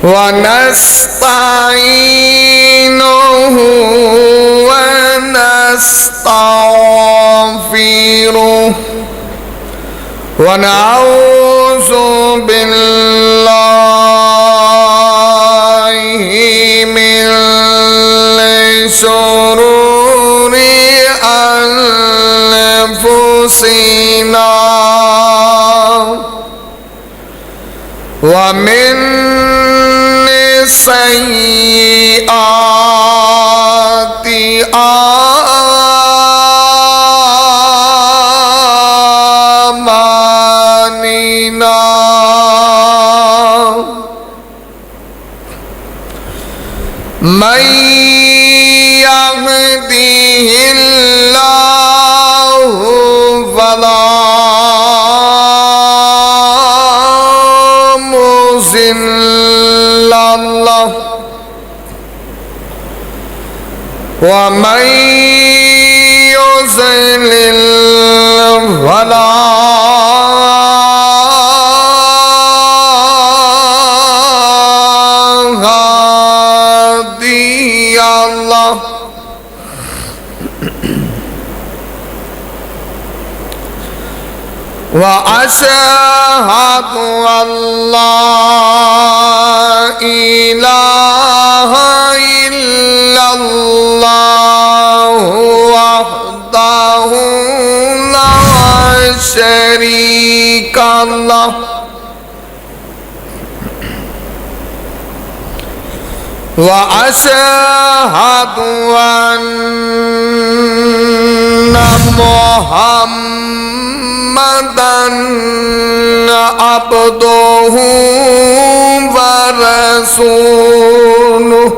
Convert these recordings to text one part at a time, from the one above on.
ونستعينه ونستغفره ونعوذ بالله من شرور أنفسنا ومن سيئات أعمالنا من يهده الله فلا مضل له ومن يضلل فلا هادي له وأشهد أن لا إله إلا الله وحده لا شريك له وأشهد أن محمدًا عبده ورسوله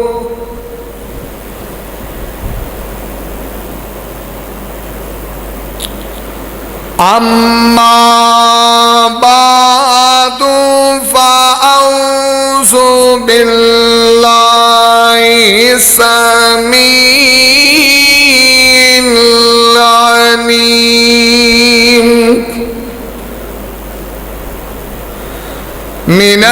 أما بعد فأعوذ بالله السميع العليم من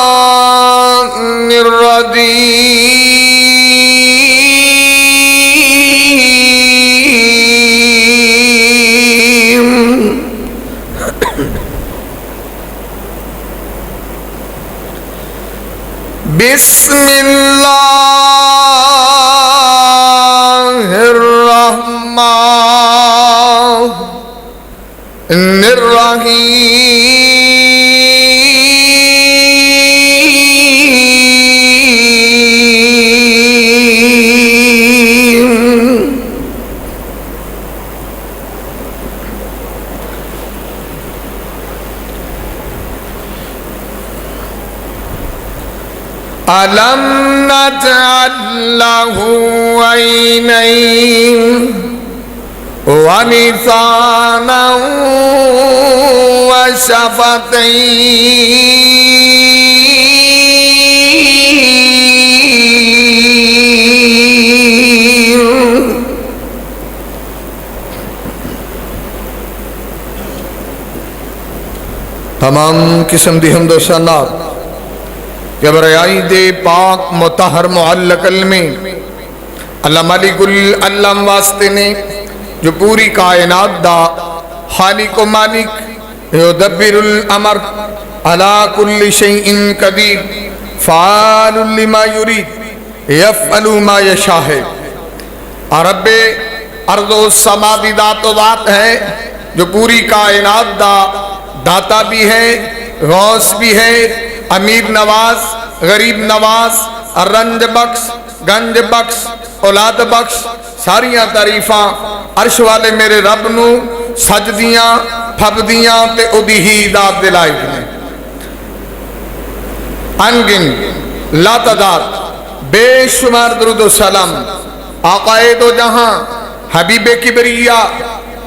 الشيطان الرجيم بسم الله الرحمن الرحيم ألم نجعل له عينين ولسانا وشفتين تمام قسم دی حمد و ثنا کہ برائے دے پاک مطہر معلق علمی اللہ ملک العلم واسطے نے جو پوری کائنات دا خالق و مالک یدبر الامر علی کل شیء قدیر فعال لما یرید یفعل ما یشاء ہے رب ارض و سما بھی ذات و ذات ہے جو پوری کائنات دا داتا بھی ہے غوث بھی ہے امیر نواز غریب نواز رنج بخش گنج بخش اولاد بخش ساریاں تعریفاں عرش والے میرے رب نو سجدیاں پھبدیاں تے اودی ہی داد دلائی ہیں انگن لا تعداد بے شمار درود و سلام آقائے دو جہاں حبیب کبریہ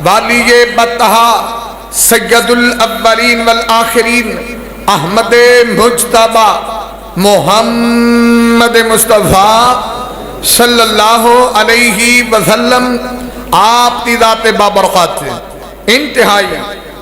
والی بطہا سید الاولین والآخرین احمد مجتبہ محمد مصطفیٰ صلی اللہ علیہ وسلم آپ کی ذات بابرکات انتہائی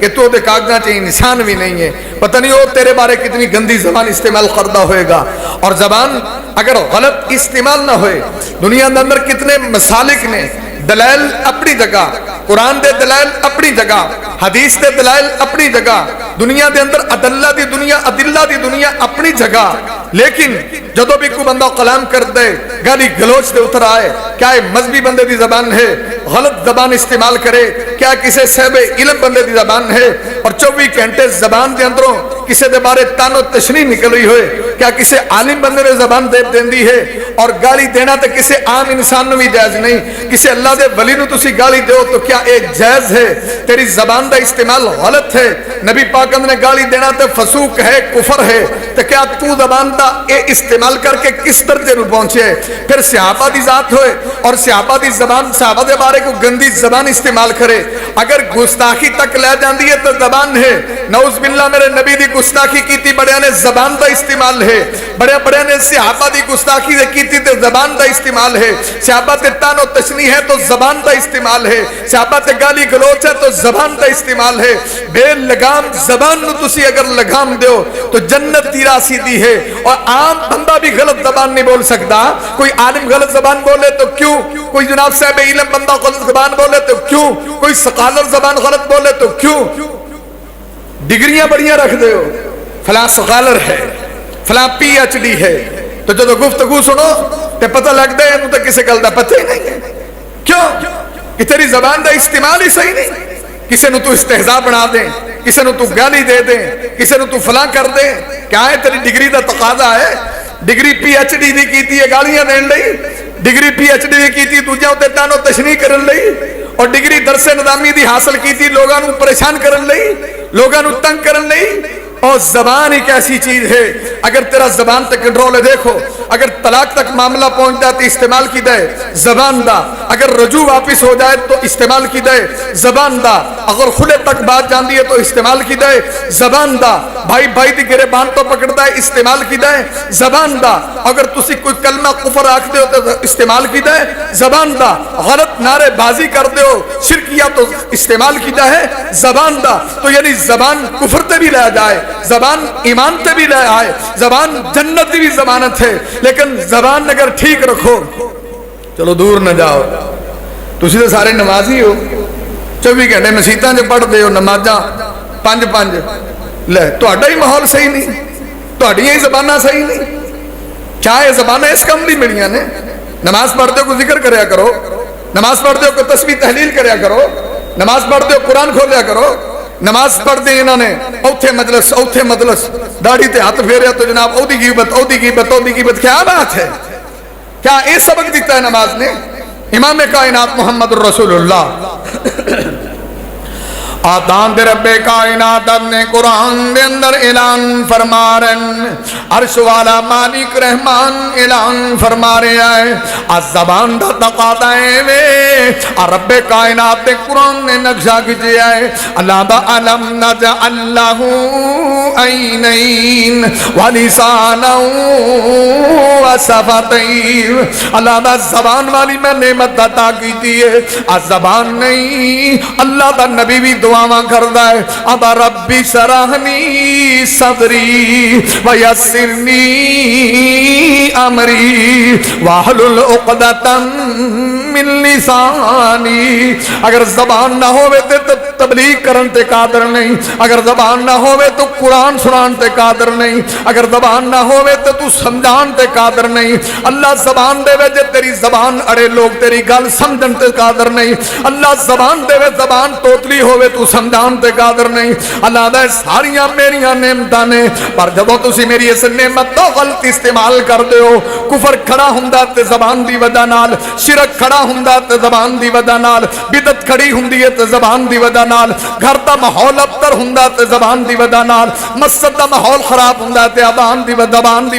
کہ تو دے کاغذاں چ انسان بھی نہیں ہے، پتہ نہیں وہ تیرے بارے کتنی گندی زبان استعمال کردہ ہوئے گا۔ اور زبان اگر غلط استعمال نہ ہوئے، دنیا کے اندر کتنے مسالک نے، دلائل اپنی جگہ، قرآن دے دلائل اپنی جگہ، حدیث دے دلائل اپنی جگہ، دنیا دے اندر عدلہ دی دنیا اپنی جگہ، لیکن جدو بھی کوئی بندہ کلام کر دے، گالی گلوچ دے اتر آئے، کیا یہ مذہبی بندے دی زبان ہے، غلط زبان استعمال کرے، کیا کسے صاحب علم بندے دی زبان ہے، اور 24 گھنٹے زبان دے اندروں کسے دے بارے تانو تشریح نکل رہی ہوئے، کیا کسے عالم بندے نے زبان دے دیندی ہے، اور گالی دینا تے کسے عام انسان نو بھی جائز نہیں، کسے اللہ دے ولی نو تسی گالی دیو تو کیا اے جائز ہے؟ تیری زبان دا استعمال غلط ہے، نبی پاک نے گالی دینا تے فسوق ہے، کفر ہے، تو کیا تو زبان دا اے استعمال کر کے کس درجے نو پہنچے؟ پھر صحابہ دی ذات ہوئے اور صحابہ دی زبان، صحابہ دے بارے کو گندی زبان استعمال کرے، اگر گستاخی تک لے جاندی ہے تو زبان ہے، نعوذ باللہ میرے نبی دی گستاخی کیتی بڑے نے زبان دا استعمال ہے، بڑے نے صحابہ دی گستاخی کیتی تے زبان دا استعمال ہے، صحابہ تے تانو تشنیح ہے تو زبان دا استعمال ہے، صحابہ تے گالی گلوچ ہے تو زبان دا استعمال ہے، بے لگام زبان نو تسی اگر لگام دیو تو جنت دی راہ سیدھی ہے، اور عام بندہ بھی غلط زبان نہیں بول سکتا، کوئی عالم غلط زبان بولے تو کیوں، کوئی جناب صاحب علم بندہ غلط زبان بولے تو کیوں، کوئی سقالر زبان غلط بولے تو کیوں؟ ڈگریاں بڑیاں رکھ دے ہو، فلاں سقالر ہے، فلاں پی ایچ ڈی ہے، تو جدو گفتگو سنو تے پتہ لگ دے انہوں تے کسے گل دا پتہ ہی نہیں ہے، کیوں؟ کہ تیری زبان دا استعمال ہی صحیح نہیں، کسے نو تو استہزاء بنا دیں، کسے نو تو گالی دے دیں، کسے نو تو فلاں کر دیں، کیا ہے تیری ڈگری دا تقاضا ہے؟ ڈگری پی ایچ ڈی دی کیتی ہے گالیاں دین لئی، ڈگری پی ایچ ڈی دی کیتی دوجہ ہوتے تانو تشریح کرن لئی، اور ڈگری درس نظامی دی حاصل کیتی لوگاں نو پریشان کرن لئی، لوگاں نو تنگ کرن لئی۔ اور زبان ایک ایسی چیز ہے، اگر تیرا زبان تک کنٹرول ہے، دیکھو اگر طلاق تک معاملہ پہنچ جائے تو استعمال کی دے زبان دا، اگر رجوع واپس ہو جائے تو استعمال کی دے زبان دا، اگر خلے تک بات جاندی ہے تو استعمال کی دے زبان دا، بھائی بھائی دی گرے بان تو پکڑتا ہے استعمال کی دے زبان دا، اگر تسی کوئی کلمہ کفر آکھ دے ہو تو استعمال کی دے زبان دا، غلط نعرے بازی کر دے ہو شرکیہ تو استعمال کی دے زبان دا، تو یعنی زبان کفر تے بھی لے جائے، زبان ایمان تے بھی لے آئے، زبان جنت بھی ضمانت ہے، لیکن زبان اگر ٹھیک رکھو، چلو دور نہ جاؤ، تسی تو سارے نمازی ہو، 24 گھنٹے مسیتاں جو پڑھ دے ہو، نمازاں 5 لے، تہاڈا ہی ماحول صحیح نہیں، تہاڈیاں ہی زباناں صحیح نہیں، کیا یہ زبانیں اس کم نہیں ملیاں نے؟ نماز پڑھتے ہو کو ذکر کریا کرو، نماز پڑھتے ہو کو تسبیح تحلیل کریا کرو، نماز پڑھتے ہو قرآن کھولیا کرو، نماز پڑھ دیں انہوں نے اوتھے مجلس داڑھی تے ہاتھ پھیریا تو جناب او دی غیبت، کیا بات ہے؟ کیا اے سبق دیتا ہے نماز نے؟ امام کائنات محمد رسول اللہ آدان دے رب کائنات اپنے قرآن دے اندر اعلان فرما رہے، عرش والا مالک رحمان اعلان فرما رہے ہیں، آج زبان دا تقاضا ہے وے، رب کائنات دے قرآن نے نقشہ کیجیا ہے، اللہ دا علم نجعل لہ عینین ولسانا وشفتین، اللہ دا زبان والی میں نعمت عطا کیتی ہے، آج زبان نہیں، اللہ دا نبی بھی دعا کردہ ہے، اب ربی شرحنی صدری ویسرنی امری واحلل عقدۃ من لسانی، اگر زبان نہ ہوئے تو تبلیغ کرن تے قادر نہیں، اگر زبان نہ ہوئے تو قرآن سنان تے قادر نہیں، اگر زبان نہ ہوئے تو سمجھان تے قادر نہیں، اللہ زبان دے وے جے تیری زبان اڑے لوگ تیری گل سمجھن تے قادر نہیں، اللہ زبان دے وے زبان توتلی ہوئے تو سمجھان تے قادر نہیں، اللہ دے ساریاں میریاں نعمتاں نے، پر جدوں تسی میری اس نعمت تو غلط استعمال کر دے ہو، کفر کھڑا ہوندا تے زبان دی وجہ نال، شرک کھڑا ہوندا تے زبان دی وجہ نال، بدعت کھڑی ہوندی ہے تے زبان دی وجہ نال، گھر دا ماحول ابتر ہوندا تے زبان دی وجہ نال، مسجد دا ماحول خراب ہوندا تے زبان دی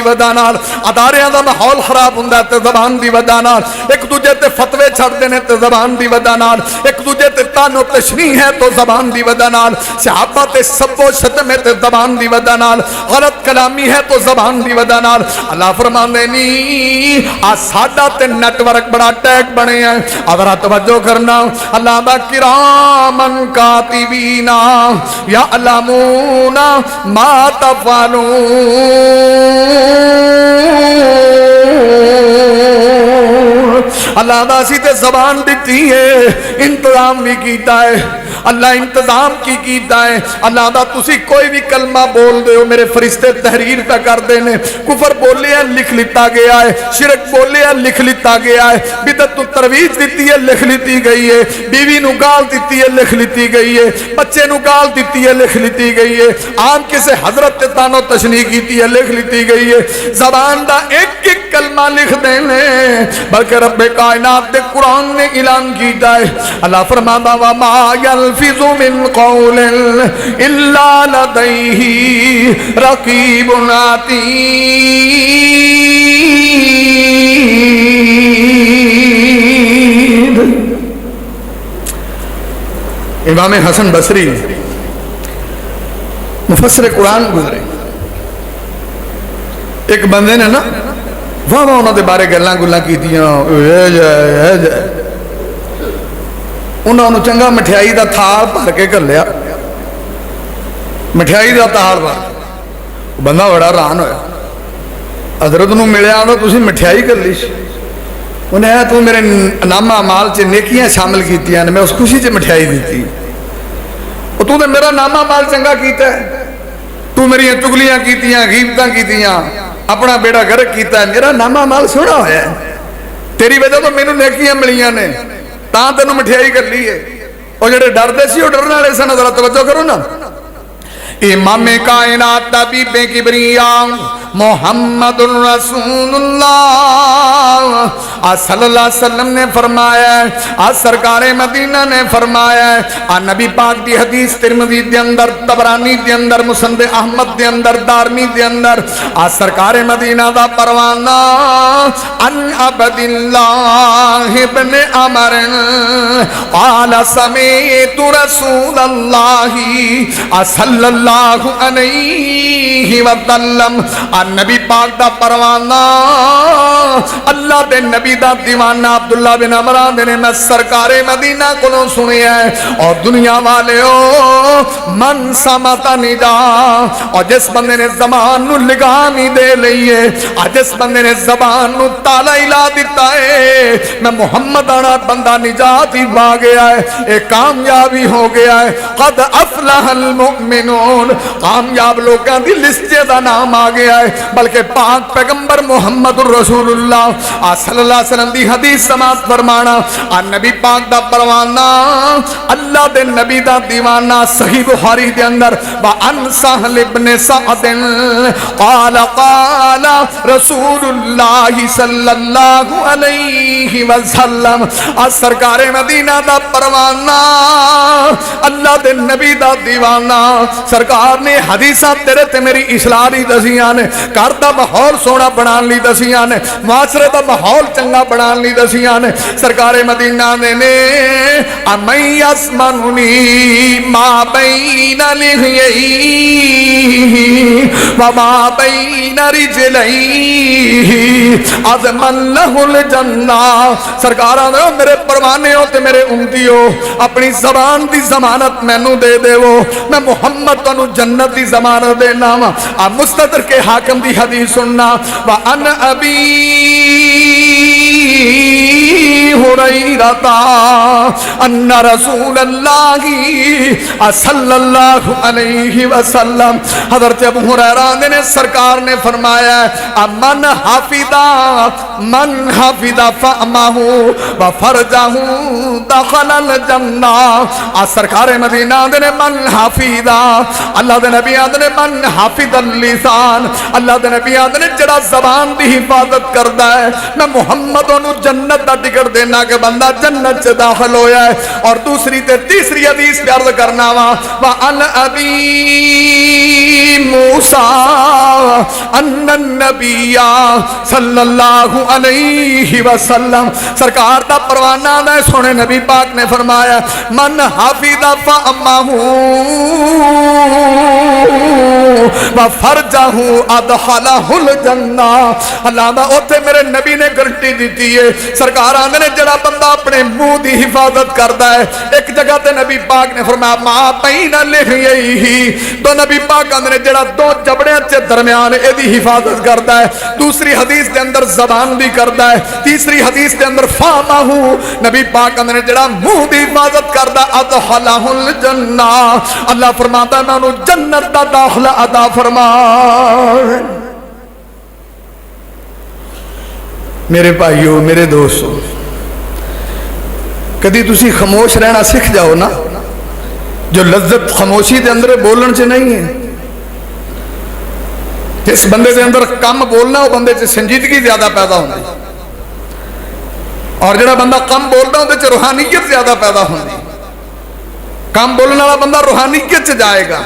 وجہ نال، اداریاں دا ماحول خراب ہوندا تے زبان دی وجہ نال، ایک دوجے تے فتوی چھڑدے نے تے زبان دی وجہ نال، ایک دوجے تے تانو تشنیح ہے تو زبان دی وجہ نال، صحابہ تے سب و شتم ہے تے زبان دی وجہ نال، غلط کلامی ہے تو زبان دی وجہ نال، اللہ فرماندے نی آ ساڈا تے نیٹ ورک بڑا ٹیک بنے ہیں، ادھر توجہ کرنا، اللہ با کرامن کاتبین یعلمون ما تفعلون۔ اللہ دا سی تے زبان دیتی ہے، انتظام بھی کیتا ہے، اللہ انتظام کی کیتا ہے۔ اللہ دا تسی کوئی بھی کلمہ بول دے ہو، میرے فرشتے تحریر پہ کر دینے۔ کفر بولے ہیں لکھ لیتا گیا ہے، شرک بولے ہیں لکھ لیتا گیا ہے، بدعت تو ترویج دیتی ہے لکھ لیتی گئی ہے، بیوی نو گال دیتی ہے لکھ لیتی گئی ہے، بچے نو گال دیتی ہے لکھ لیتی گئی ہے، عام کسے حضرت تانو تشنیح کیتی ہے لکھ لیتی گئی ہے۔ زبان دا ایک ایک کلمہ لکھ دینے، بلکہ رب کائنات دے قرآن نے اعلان کیتا ہے۔ اللہ فرماتا وما یلفظ من قول الا لدیہ رقیب عتید۔ امام حسن بصری مفسر قرآن گزرے، ایک بندے نے نا واہ واہ انہوں دے بارے گلاں گلاں کیتیاں، انہوں نے چنگا مٹھائی دا تھال بھر کے کر لیا، مٹھائی دا تھال بھر، بندہ بڑا حیران ہویا، حضرت نو ملیا انہوں تسی مٹھائی کر لی، انہیں ہے تو میرے نامہ اعمال چ نیکیاں شامل کیتیاں نے، میں اس خوشی چ مٹھائی دیتی، اور تو نے میرا نامہ اعمال چنگا کیتا ہے، تو میری چگلیاں کیتیاں، غیبتاں کیتیاں، اپنا بیڑا گرک کیتا ہے، میرا نامہ اعمال سونا ہویا ہے، تیری وجہ تو مینوں نیکیاں ملیاں نے، تاں تینوں مٹھائی کر لی ہے۔ اور جڑے ڈر دے سی وہ ڈرنے والے سن، ذرا توجہ کرو نا۔ امام کائنات طبیب کبریاء محمد رسول اللہ صلی اللہ علیہ وسلم نے فرمایا ہے، آج سرکار مدینہ نے فرمایا ہے، نبی پاک دی حدیث ترمذی دے اندر، طبرانی دے اندر، مسند احمد دے اندر، دارمی دے اندر، آج سرکار مدینہ دا پروانہ ان عبد اللہ ابن عمر قال سمعت رسول اللہ صلی اللہ علیہ وسلم، نبی پاک دا پروانہ اللہ دے نبی دا دیوانہ عبداللہ بن عمر نے میں سرکار مدینہ کولوں سنیا ہے، اور دنیا والے من سمت ندا، اور جس بندے نے زبان نو لگامی دے لئیے، جس بندے نے زبان نو تالا ہلا دیتا ہے، میں محمد آنا بندہ نجات ہی پا گیا ہے، ایک کامیابی ہو گیا ہے۔ قد افلح المؤمنون، کامیاب لوگاں دی لسٹے دا نام آ گیا ہے، بلکہ پاک پیغمبر محمد رسول اللہ صلی اللہ علیہ وسلم دی حدیث سماعت فرمانا، نبی پاک دا پروانہ اللہ دے نبی دا دیوانہ، صحیح بخاری دے اندر وَأَنْ سَهْلِ بْنِ سَعْدٍ قَالَ قَالَ رسول اللہ صلی اللہ علیہ وسلم، سرکار مدینہ دا پروانہ اللہ دے نبی دا دیوانہ، سرکار نے حدیثہ تیرے تے میری اصلاح لی دسیاں نے، گھر دا ماحول سونا بنان لی دسیاں نے، معاشرے دا ماحول چنگا بنان لی دسیاں نے۔ سرکار مدینہ نے اَمَنْ يَسْمَنُنِي مَا بَيْنَ لِحْيَيْهِ وَمَا بَيْنَ رِجْلَيْهِ عَظْمًا لَهُ الْجَنَّةِ، سرکار نے میرے پروانے ہو تے میرے امتی ہو، اپنی زبان دی ضمانت مینوں دے دے وہ، میں محمد تانوں جنت دی ضمانت دینا وا۔ اب مستدرک کے حاکم دی حدیث سننا، وَأَنْ أَبِي هُرَيْرَةَ أَنَّ رَسُولَ اللَّهِ صلی اللہ علیہ وسلم، حضرت ابو ہریرہ نے سرکار نے فرمایا ہے، من حفظ فأمہ وفرجہ دخل الجنہ، سرکار مدینہ نے من حفظ، اللہ دے نبی نے من حفظ اللسان، اللہ دے نبی نے جڑا زبان دی حفاظت کردا ہے، میں محمد انہوں جنت دا ٹکٹ دینا کہ بندہ جنت سے داخل ہویا ہے۔ اور دوسری تے تیسری حدیث پیار کرنا وا، وَأَنْ أَبِي مُوسَىٰ ان النبی صلی اللہ علیہ وسلم سرکار دا پروانہ ہے سونے نبی پاک نے فرمایا من حفظ فأمہ وفرجہ ادخلہ الجنہ. اللہ دا اوتھے میرے نبی نے گارنٹی دیتی ہے. سرکار آندے نے جڑا بندہ اپنے منہ دی حفاظت کردا ہے. ایک جگہ تے نبی پاک نے فرمایا ما بین لحییہ, تو نبی پاک آندے نے جڑا دو جبڑیاں دے درمیان اے دی حفاظت کردا ہے. دوسری حدیث دے اندر زبان دی کردا ہے. تیسری حدیث دے اندر فامہ, نبی پاک آندے نے جڑا منہ دی حفاظت کردا ادخلہ الجنہ, اللہ فرماتا ہے میں انہوں جنت دا داخلہ عطا فرما. میرے بھائیو میرے دوستو, کدی تسی خاموش رہنا سکھ جاؤ نا, جو لذت خاموشی دے اندر بولن سے نہیں ہے. جس بندے دے اندر کم بولنا وہ بندے سے سنجیدگی زیادہ پیدا ہوندی, اور جڑا بندہ کم بولنا ہوندے سے روحانیت زیادہ پیدا ہوندی. کم بولن والا بندہ روحانیت سے جائے گا,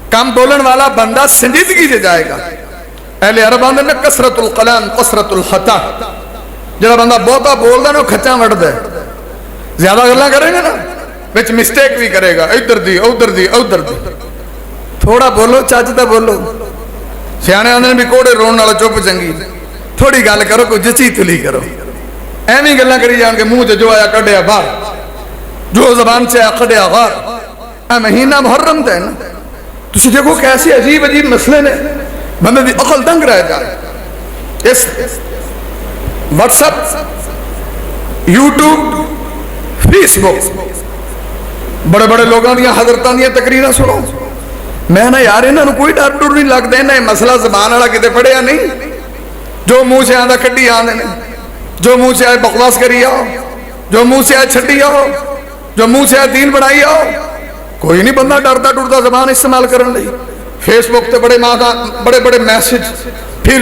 کم بولن والا بندہ سنجیدگی سے جائے گا. اہل عرب آندے میں کثرت الکلام کثرت الخطا, جڑا بندہ بہتا بول دا نا کھچا وڑ دے, زیادہ گلاں کرے گا نا وچ مسٹیک بھی کرے گا, ادھر دی ادھر دی ادھر دی. تھوڑا بولو چاچتا بولو, سیانے آندے بھی کوڑے رون والا چپ چنگی, تھوڑی گل کرو کوئی جچی تلی کرو. ایویں گلاں کری جان کے منہ جو آیا کڈیا باہر, جو زبان سے آیا کڈیا غار. اے مہینہ محرم تے نا, تسی دیکھو کیسے عجیب عجیب مسئلے نے, بندے دی عقل دنگ رہ جائے. اس واٹس ایپ یوٹیوب فیس بک بڑے بڑے لوگوں دیا حضرتاں دیا تقریراں سنو. میں نا یار انہاں نوں کوئی ڈر ڈر نہیں لگدا, انہاں مسئلہ زبان والا کتے پڑھیا نہیں. جو منہ سے آندا کڈی آندے نے, جو منہ سے آئے بکواس کری آؤ, جو منہ سے آئے چھڈی آؤ, جو منہ سے آئے دین بنائی آؤ. کوئی نہیں بندہ ڈردا ڈردا زبان استعمال کرن لئی. فیس بک تے بڑے بڑے میسج, پھر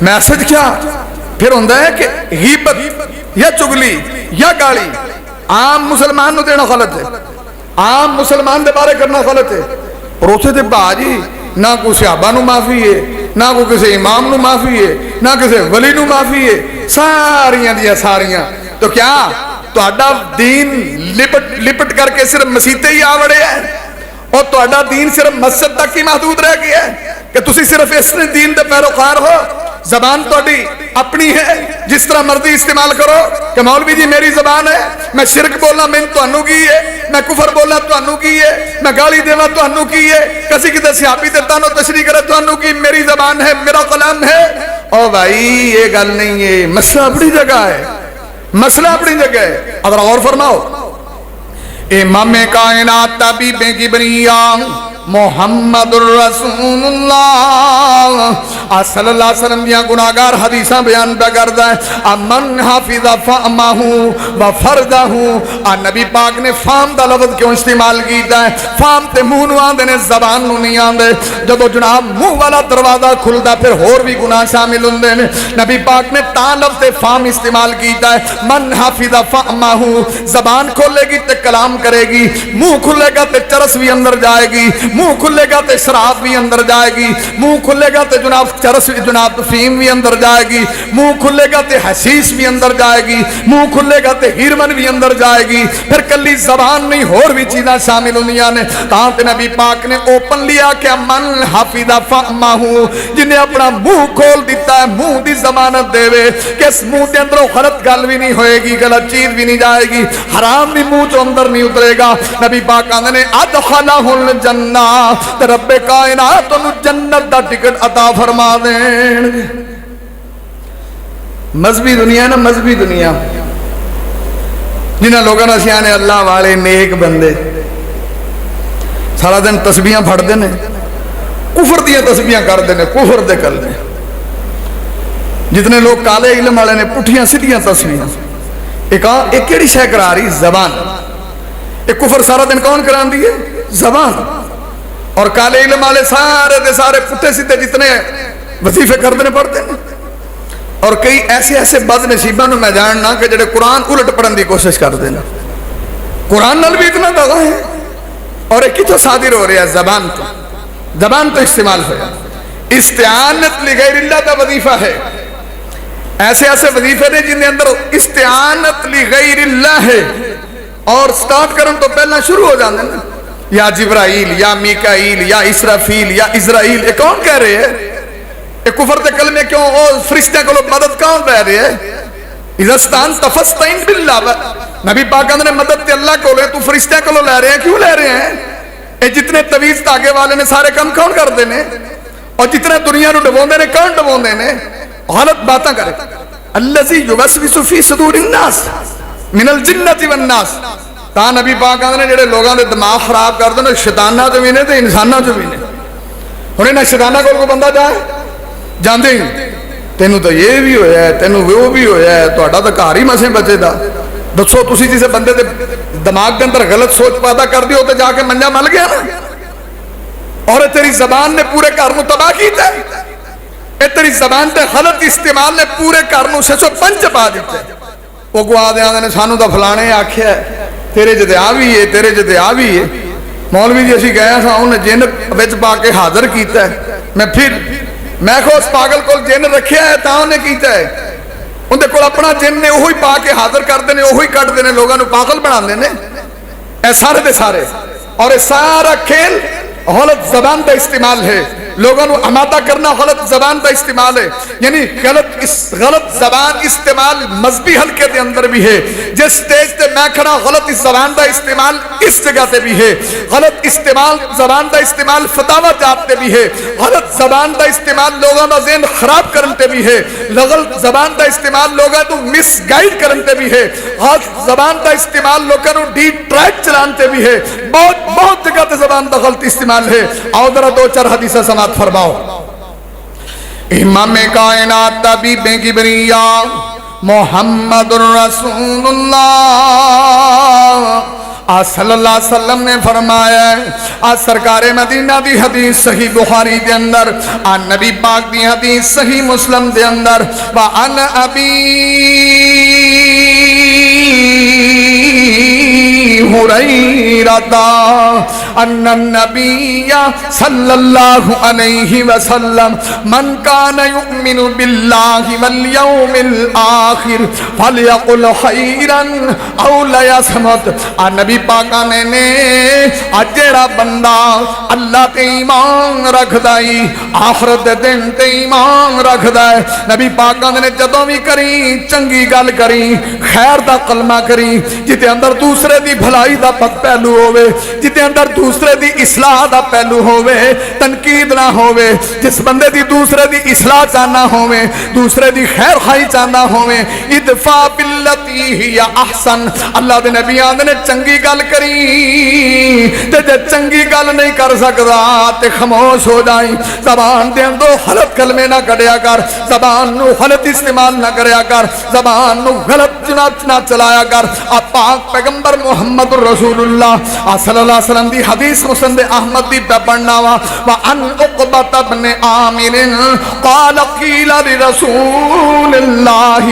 میسج کیا پھر ہوندہ ہے کہ غیبت یا چگلی یا گالی عام مسلمان نو دینا غلط ہے, عام مسلمان دے بارے کرنا غلط ہے. اور اسے دے باجی نہ کوئی صحابہ نو معافی ہے, نہ کوئی کسی امام نو معافی ہے, نہ کسی ولی نو معافی ہے, ساریاں دیا ساریاں. تو کیا تو اڈا دین لپٹ کر کے صرف مسیطے ہی آوڑے ہیں, اور تو اڈا دین صرف مسجد تک ہی محدود رہ گیا ہے کہ تسی صرف اس دین دے پیروکار ہو. زبان تو اپنی ہے, جس طرح مرضی استعمال کرو کہ مولوی جی میری زبان ہے, میں شرک بولنا میں تانوں کی ہے, میں کفر بولنا تانوں کی ہے, میں گالی دینا تانوں کی ہے, کسی کسی صحابی تے تانوں تشریح کرے تانوں کی, میری زبان ہے میرا کلام ہے. او بھائی یہ گل نہیں ہے, مسئلہ اپنی جگہ ہے, مسئلہ اپنی جگہ ہے. اگر غور فرماؤ, امام کائنات طبیب کی بنیاد محمد الرسول اللہ صلی اللہ علیہ وسلم دیا گناہگار حدیثاں بیان پہ کرتا ہے. امن حافظ فامہ وفردہ, نبی پاک نے فام دا لفظ کیوں استعمال کیتا ہے؟ فام تے منہ نو آندے نے, زبان نو نہیں آندے. جدو جناب منہ والا دروازہ کھلدا پھر اور بھی گناہ شامل ہوندے نے. نبی پاک نے تا لفظ فام استعمال کیتا ہے. من حافظ فامہ, زبان کھولے گی تے کلام کرے گی, منہ کھلے گا تے چرس بھی اندر جائے گی, منہ کھلے گا تے شراب بھی اندر جائے گی, منہ کھلے گا تے جناب چرس جناب فیم بھی اندر جائے گی, منہ کھلے گا تے حشیش بھی اندر جائے گی, منہ کھلے گا تے ہیرمن بھی اندر جائے گی. پھر کلی زبان نہیں اور بھی چیزاں شامل ہوندیاں نے. تاں تے نبی پاک نے اوپن لیا کہ من حفظ فامہ, جنہیں اپنا منہ کھول دیتا ہے منہ دی ضمانت دے وے کہ اس منہ دے اندروں غلط گل بھی نہیں ہوئے گی, غلط چیز بھی نہیں جائے گی, حرام بھی منہ چوں اندر نہیں اترے گا. نبی پاک آندے نے ادخلہ الجنہ, رب کائنات انہوں جنت دا ٹکٹ عطا فرما دین. مذہبی دنیا نا, مذہبی دنیا جنہاں لوگوں نے سیانے اللہ والے نیک بندے سارا دن تسبیحاں پھڑ دے نے, کفر دیاں تسبیحاں کر دے نے, کفر دے کر دے. جتنے لوگ کالے علم والے نے پٹھیاں سیدھیاں تسبیحاں, ایک کیڑی شے کرا رہی زبان. ایک کفر سارا دن کون کران دی ہے؟ زبان. اور کالے علم والے سارے دے سارے پٹھے سیدھے جتنے وظیفے کرتے نے پڑھتے ہیں. اور کئی ایسے ایسے بد نصیباں نوں میں جاننا کہ جڑے قرآن الٹ پڑھن دی کوشش کرتے ہیں. قرآن نال بھی اتنا دغا ہے, اور ایک کتوں صادر ہو رہا ہے زبان تو, زبان تو استعمال ہوا. استعانت لغیر اللہ کا وظیفہ ہے. ایسے ایسے وظیفے نے جن کے اندر استعانت لغیر اللہ ہے اور سٹارٹ کرن تو پہلا شروع ہو جاندے نا یا جبرائیل یا میکائیل یا اسرافیل یا اسرائیل. یہ کون کہہ رہے ہیں؟ یہ کفر دے کلمے کیوں اور فرشتوں کو مدد کون دے رہے ہیں؟ اذا استعنت فاستعن باللہ. نبی پاک نے مدد تے اللہ کو لے تو فرشتوں کو لے رہے ہیں. کیوں لے رہے ہیں؟ یہ جتنے تویز تاگے والے نے سارے کام کون کر دینے اور جتنے دنیا نو ڈبوندے نے کون ڈبوندے نے غلط باتاں کرے. الذی یوسوس فی صدور الناس من الجنۃ والناس. تا نبی پاک نے جڑے لوگاں دے دماغ خراب کر دے شیطاناں چ وی نے تے انساناں چ وی نے. ہن انہاں شیطاناں کول کوئی بندہ جائے جاندے تینوں تو یہ بھی ہویا ہے تینوں وہ بھی ہویا ہے تہاڈا تے گھر ہی مسے بچے دا. دسو تسی جسے بندے دے دماغ کے اندر غلط سوچ پیدا کر دی تے جا کے منجا مل گیا نا. اور تیری زبان نے پورے گھر نو تباہ کیتا ہے. اے تیری زبان تے غلط استعمال نے پورے گھر نو 605 پا دیتا ہے. وہ گوا دے نے سانو دا فلانے آکھیا ہے تیرے جتے آ بھی ہے تیرے جتے آ بھی ہے. مولوی جی اسی گئے سا انہیں جن وچ پا کے حاضر کیتا ہے. میں کو اس پاگل کو جن رکھیا ہے تا انہیں کیتا ہے. اندے کو اپنا جن نے وہی پا کے حاضر کر دینے وہی کٹ دینے لوگاں نو پاگل بنا دینے. اے سارے دے سارے اور اے سارا کھیل غلط زبان کا استعمال ہے. لوگوں کو آمادہ کرنا غلط زبان کا استعمال ہے. یعنی غلط زبان استعمال مذہبی حلقے دے اندر بھی ہے. جس سٹیج تے میں کھڑا غلط اس زبان کا استعمال اس جگہ تے بھی ہے. غلط استعمال زبان کا استعمال فتاوی جات تے بھی ہے. غلط زبان کا استعمال لوگوں کا ذہن خراب کرن تے بھی ہے. غلط زبان کا استعمال لوگوں کو مس گائیڈ کرن تے بھی ہے. غلط زبان کا استعمال لوگوں کو ڈی ٹریک چلان تے بھی ہے. بہت جگہ تے زبان کا غلط استعمال ہے. آؤ ذرا دو چار حدیثیں سماعت فرماؤ. امام کائنات طبیب کبریا محمد رسول اللہ صلی اللہ علیہ وسلم نے فرمایا ہے سرکار مدینہ دی حدیث صحیح بخاری دے اندر نبی پاک دی حدیث صحیح مسلم دے اندر وعن ابی ہریرہ ان النبی صلی اللہ علیہ وسلم من کان یؤمن باللہ والیوم الآخر فلیقل خیرا او لیصمت. نبی پاکا نے جیڑا بندہ اللہ تے ایمان رکھ دائی آخرت دن تے ایمان رکھ دائے نبی پاکا نے جدوں بھی کری چنگی گل کری خیر دا کلمہ کری جتے اندر دوسرے دی بھلائی دا پت پہلو ہوئے جتے اندر دوسرے دی اصلاح دا پہلو ہوئے تنقید نہ ہوئے جس بندے دی دوسرے دی اصلاح چاہنا ہوئے دوسرے دی خیر خائی چاہنا ہوئے ادفع باللتی ہی احسن. اللہ دے نبی آدھے نے چنگی گل کری تے جے چنگی گل نہیں کر سکتا تے خاموش ہو جائیں. زبان دے اندر غلط کلمے نہ کڈیا کر زبان نو غلط استعمال نہ کریا کر زبان نو غلط جنات نہ چلایا کر. آپ پاک پیغمبر محمد رسول اللہ صلی اللہ علیہ وسلم دی حدیث مسند احمد دی پڑھنا وا وان عقبہ بن عامر قال قیل لرسول اللہ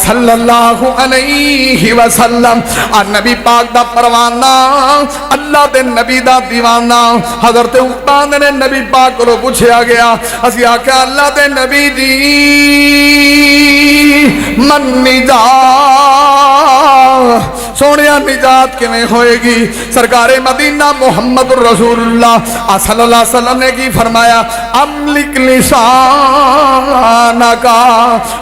صلی اللہ علیہ وسلم نبی پاک دا پروانہ اللہ دے نبی دا دیوانہ حضرت عقبہ نے نبی پاک کو پوچھا گیا اسی آکھیا اللہ دے نبی دی من نجات سونیا نجات کیویں ہوئے گی. سرکار مدینہ محمد رسول اللہ صلی اللہ علیہ وسلم نے کی فرمایا املک لسانکا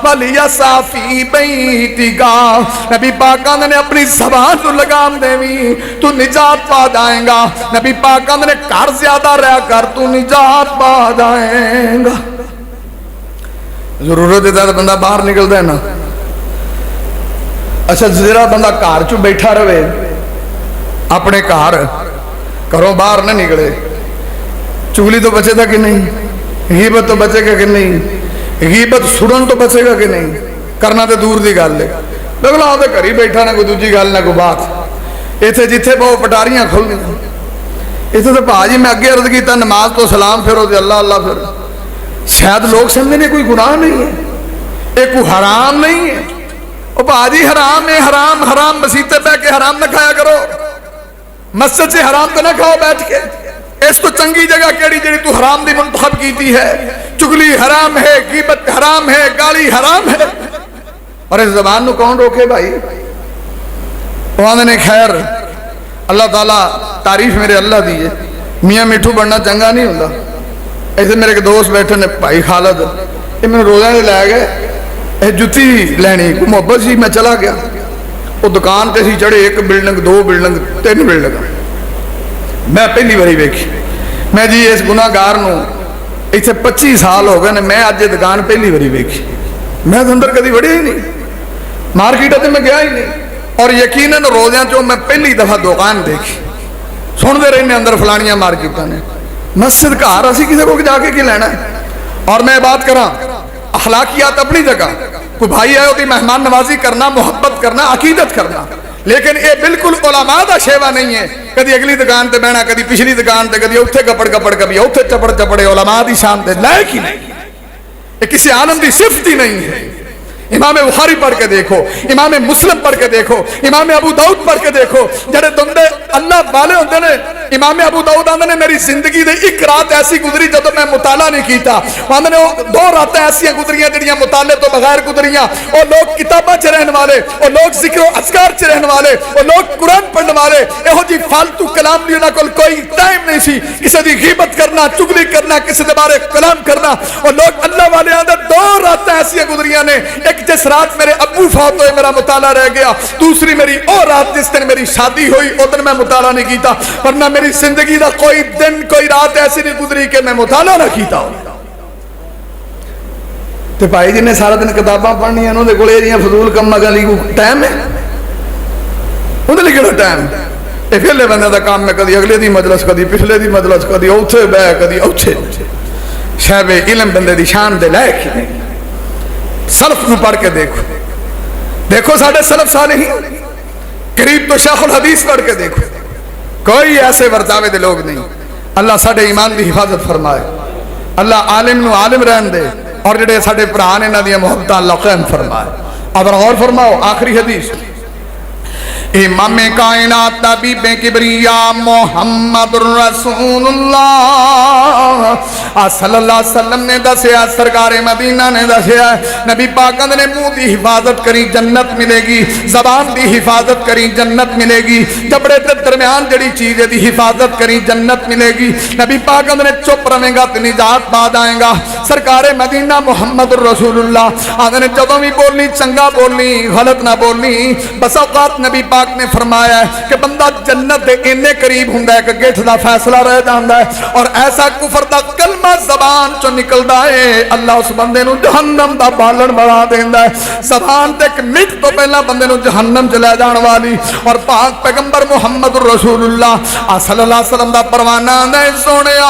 ولیسا فی بیتکا. نبی پاک نے اپنی زبان کو لگام دیوی تو نجات پا جائیں گا. نبی پاک نے کار زیادہ رہ کر تو نجات پا جائیں گا. ضرورت ہے بندہ باہر نکلتا ہے نا. اچھا ذرا بندہ کار چو بیٹھا رہے اپنے کار گھروں باہر نہ نکلے چگلی تو بچے گا کہ نہیں غیبت تو بچے گا کہ نہیں غیبت سڑن تو بچے گا کہ نہیں کرنا تو دور دی گل ہے. اگلا وہ گھر ہی بیٹھا نہ کوئی دوجی گل نہ کوئی بات اتنے جتھے بہت پٹاریاں کھل گئی اتنے تو بھا جی میں اگے عرض کیتا نماز تو سلام پھرو تے اللہ اللہ پھر شاید لوگ سمجھے نے کوئی گناہ نہیں ہے یہ کوئی حرام نہیں ہے. وہ بھاجی حرام ہے حرام حرام مسیح پہ کے حرام نہ کھایا کرو مسجد سے حرام تو نہ کھاؤ بیٹھ کے اس تو چنگی جگہ کیڑی جڑی تو حرام دی منتخب کیتی ہے؟ چگلی حرام ہے، غیبت حرام ہے، گالی حرام ہے، اور اس زبان نو کون روکے بھائی؟ نے خیر اللہ تعالیٰ تعریف میرے اللہ دیئے، میاں میٹھو بننا چنگا نہیں ہوتا۔ ایسے میرے ایک دوست بیٹھے نے بھائی خالد، یہ میں روزہ نے لے گئے، یہ جتی لینی کو محبت سی، میں چلا گیا، وہ دکان تے سی چڑھے، ایک بلڈنگ، دو بلڈنگ، تین بلڈنگ، میں پہلی باری ویکھی، میں جی اس گناہگار نو ایتھے 25 سال ہو گئے نے، میں آج یہ دکان پہلی باری ویکھی، میں اندر کدی وڑیا ہی نہیں، مارکیٹ تے میں گیا ہی نہیں، اور یقیناً روزیاں چوں میں پہلی دفعہ دکان دیکھی، سن دے رہے اندر فلانیاں مارکیٹاں نے، مسجد گھر اسی کسی کو جا کے کی لینا ہے؟ اور میں بات کراں اخلاقیات اپنی جگہ، کوئی بھائی آئے ہوتی مہمان نوازی کرنا، محبت کرنا، عقیدت کرنا، لیکن یہ بالکل علماء دا شیوا نہیں ہے، کدی اگلی دکان تے بہنا، کدی پچھلی دکان تے، کدی اوتھے گپڑ گپڑ، کبھی اوتھے چپڑ چپڑے، علماء دی شان تے لائق ہی نہیں، یہ کسی عالم دی صفت ہی نہیں ہے۔ امام بخاری پڑھ کے دیکھو، امام مسلم پڑھ کے دیکھو، امام ابو داؤد پڑھ کے دیکھو، جڑے بندے اللہ والے ہوندے نے، امام ابو داؤد آندے نے میری زندگی دے ایک رات ایسی گزری جدوں میں مطالعہ نہیں کیتا، آندے نے 2 راتیں ایسی گزریاں جڑیاں مطالعے تو بغیر گزریاں، اور لوگ کتاباں چ رہن والے، اور لوگ ذکر و اذکار چ رہن والے، اور لوگ قرآن پڑھنے والے، یہو جی فالتو کلام دی انہاں کول کوئی ٹائم نہیں سی، کسی دی غیبت کرنا، چگلی کرنا، کسی دے بارے کلام کرنا، اور لوگ اللہ والے آندے 2 راتیں ایسی گزریاں نے، ایک جس رات میرے ابو فوت ہوئے میرا مطالعہ رہ گیا، دوسری میری اور رات جس دن میری شادی ہوئی اس دن میں مطالعہ نہیں کیتا، ورنہ میری زندگی دا کوئی دن کوئی رات ایسی نہیں گزری کہ میں مطالعہ نہ کیتا ہوں۔ تو بھائی جن نے سارا دن کتاباں پڑھنی ہیں، انہوں نے کولے جیاں فضول کم گلی کو ٹائم ہے، انہوں نے کہڑا ٹائم؟ یہ پہلے بندے دا کام میں کدی اگلے دی مجلس، کدی پچھلے دی مجلس، کدی اوتھے بہ، کدی اوتھے، شاید علم بندے دی شان دے لائق ہی نہیں۔ سلف نو پڑھ کے دیکھو، دیکھو ساڑھے سلف صالحین، قریب تو شیخ الحدیث پڑھ کے دیکھو، کوئی ایسے ورتاوے دے لوگ نہیں۔ اللہ ساڑھے ایمان دی حفاظت فرمائے، اللہ عالم نو عالم رہن دے، اور جڑے ساڑھے پرانے نہ دیا محبتہ اللہ قائم فرمائے۔ اب غور فرماؤ آخری حدیث، امام کائنات طبیب کبریا محمد رسول اللہ صلی اللہ علیہ وسلم نے دسیا، سرکار مدینہ نے دسیا، نبی پاک نے منہ دی حفاظت کری جنت ملے گی، زبان دی حفاظت کری جنت ملے گی، جبڑے تے درمیان جڑی چیز دی حفاظت کری جنت ملے گی، نبی پاک نے چپ رہے گا تو نجات پا جائے گا۔ سرکار مدینہ محمد رسول اللہ آدھے جدوں بھی بولنی چنگا بولنی، غلط نہ بولنی۔ بس اوقات نبی پاک نے فرمایا ہے کہ بندہ جنت دے انے قریب ہوندا ہے کہ گٹھ دا فیصلہ رہ جاندا ہے، اور ایسا کفر دا کلمہ زبان چوں نکلدا ہے اللہ اس بندے نو جہنم دا بالن بنا دیندا ہے۔ زبان تے ایک منٹ تو پہلا بندے نو جہنم چ لے جان والی، اور پاک پیغمبر محمد رسول اللہ صلی اللہ علیہ وسلم دا پروانہ دے سونیا،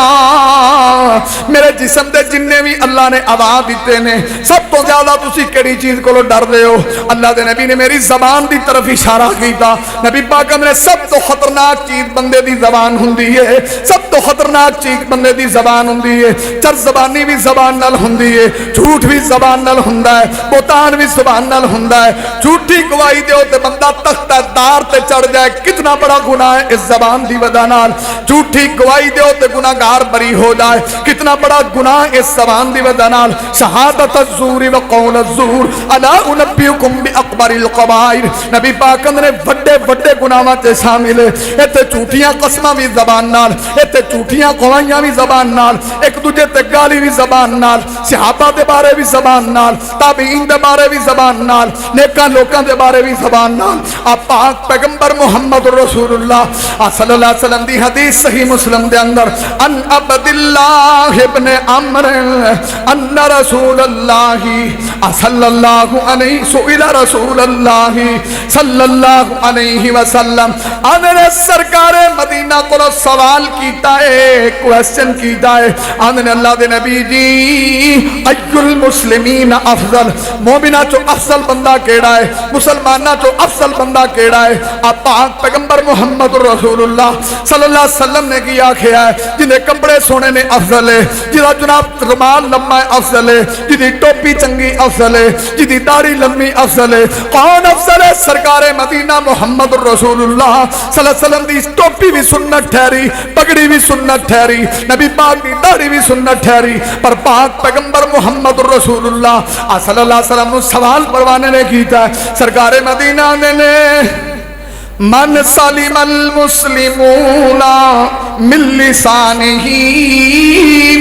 میرے جسم دے جننے بھی اللہ نے اعضاء دیتے نے، سب تو زیادہ تسی کیڑی چیز کولو ڈر دے ہو؟ اللہ دے نبی نے میری زبان دی طرف اشارہ کیتا۔ نبی پاک نے سب تو خطرناک چیز بندے دی زبان ہوندی ہے، سب تو خطرناک چیز بندے دی زبان ہوندی ہے، چر زبانی بھی زبان نال ہوندی ہے، جھوٹ بھی زبان نال ہوندا ہے، بہتان بھی زبان نال ہوندا ہے۔ جھوٹی گواہی دیو تے بندہ تخت دار تے چڑھ جائے، کتنا بڑا گناہ ہے اس زبان دی وجہ نال۔ جھوٹی گواہی دیو تے گناہگار بری ہو جائے، کتنا بڑا گناہ اس زبان دی وجہ نال۔ شہادت الزور و قول الزور الا انبئکم باکبر القبائر، نبی پاک نے بڑے بڑے گناہاں تے شامل ہے، ایتھے جھوٹیاں قسماں بھی زبان نال، ایتھے جھوٹیاں گواہیاں بھی زبان نال، ایک دوجے تے گالی بھی زبان نال، صحابہ دے بارے بھی زبان نال، تابعین دے بارے بھی زبان نال، نیکاں لوکاں دے بارے بھی زبان نال۔ آپ پاک پیغمبر محمد رسول اللہ صلی اللہ علیہ وسلم دی حدیث صحیح مسلم دے اندر، ان عبداللہ ابن عمر ان رسول اللہ صلی اللہ علیہ سئل رسول اللہ صلی اللہ علیہ وسلم، آنے سرکار مدینہ کو سوال کیتا ہے، کوئسچن کیتا ہے، آنے اللہ دے نبی جی ایو المسلمین افضل، مومنہ چو افضل بندہ کیڑا ہے، مسلمانہ چو افضل بندہ کیڑا ہے؟ آپ پاک پیغمبر محمد رسول اللہ صلی اللہ علیہ وسلم نے کیا کھیا ہے، جنہیں کپڑے سونے نے افضل ہے، جنہاں جناب رومال رومال لما افضل ہے، جدی ٹوپی چنگی افضل ہے، جدی داڑھی لمبی افضل ہے؟ کون افضل ہے؟ سرکار مدینہ محمد رسول اللہ صلی اللہ علیہ وسلم دی ٹوپی بھی سنت ٹھہری، پگڑی بھی سنت ٹھہری، نبی پاک دی داڑھی بھی سنت ٹھہری، پر پاک پیغمبر محمد رسول اللہ صلی اللہ علیہ وسلم سوال پروانے نے کیتا ہے، سرکار مدینہ نے من سلم المسلمون من لسانہ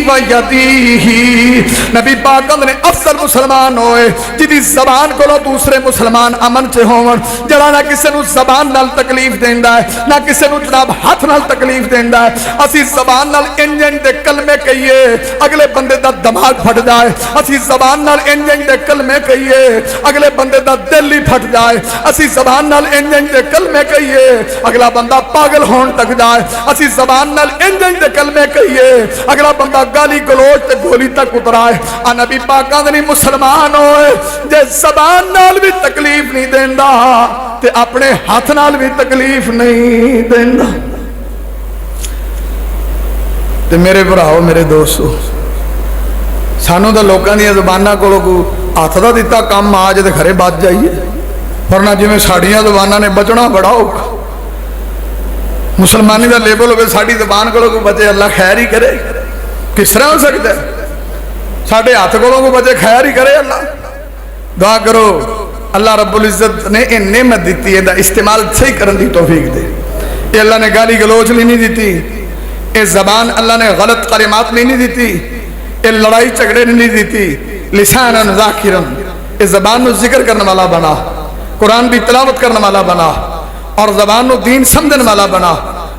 و یدیہ، نبی پاک نے افضل مسلمان ہوئے جدی زبان کو دوسرے مسلمان امن چے ہون، جڑا نہ کسے نو زبان نال تکلیف دیندا ہے، نہ کسے نو جناب ہاتھ نال تکلیف دیندا ہے۔ اسی زبان نال انجن دے کلمے کہیے اگلے بندے دا دماغ پھٹ جائے، اسی زبان نال انجن دے کلمے کہیے اگلے بندے دا دل ہی پھٹ جائے، اسی زبان نال انجن دے کلمے کہیے اگلا بندہ پاگل ہون تک جائے، اسی زبان نال انجن دے کلمے کہیے اگلا بندہ گالی گلوچ تے گولی تک اترائے۔ نبی پاک آدھنی مسلمان ہوئے جے زبان نال بھی تکلیف نہیں دیندا تے اپنے ہاتھ نال بھی تکلیف نہیں دیندا۔ تے میرے بھراؤ میرے دوستو، سانو دا لوکاں دی زباناں کولوں ہاتھ دا دتا کام آ جے تے گھرے بچ جائیے، ورنہ جویں ساڈیاں زباناں نے بچنا بڑا اوکھا۔ مسلمانی دا لیبل ہوئے ساڈی زبان کولوں کوئی بچے اللہ خیر ہی کرے، کس طرح ہو سکتا ہے؟ ساڈے ہاتھ کولوں کوئی بچے خیر ہی کرے اللہ۔ دعا کرو اللہ رب العزت نے یہ نعمت دیتی ہے دا استعمال صحیح کرن دی توفیق دے۔ یہ اللہ نے گالی گلوچ نہیں دیتی، یہ زبان اللہ نے غلط کلمات نہیں دیتی، یہ لڑائی جھگڑے نہیں دیتی۔ لسانا ذاکرا، یہ زبان نو ذکر کرنے والا بنا، قرآن بھی تلاوت کرنے والا بنا، اور زبان نو دین سمجھنے والا بنا،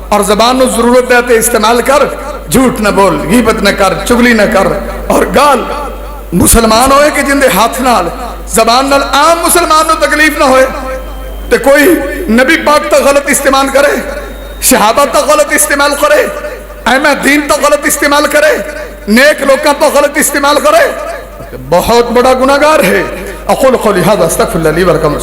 اور زبان نو ضرورت ہے استعمال کر، جھوٹ نہ بول، غیبت نہ کر، چگلی نہ کر، اور گال مسلمان ہوئے کہ جن دے ہاتھ نال زبان نال عام مسلمان نو تکلیف نہ ہوئے تے کوئی نبی پاک تا غلط استعمال کرے، صحابہ تا غلط استعمال کرے، اہم دین تا غلط استعمال کرے، نیک لوکاں تا غلط استعمال کرے، بہت بڑا گناہگار ہے۔ اقول قولی ھذا استغفر اللہ لی ولکم۔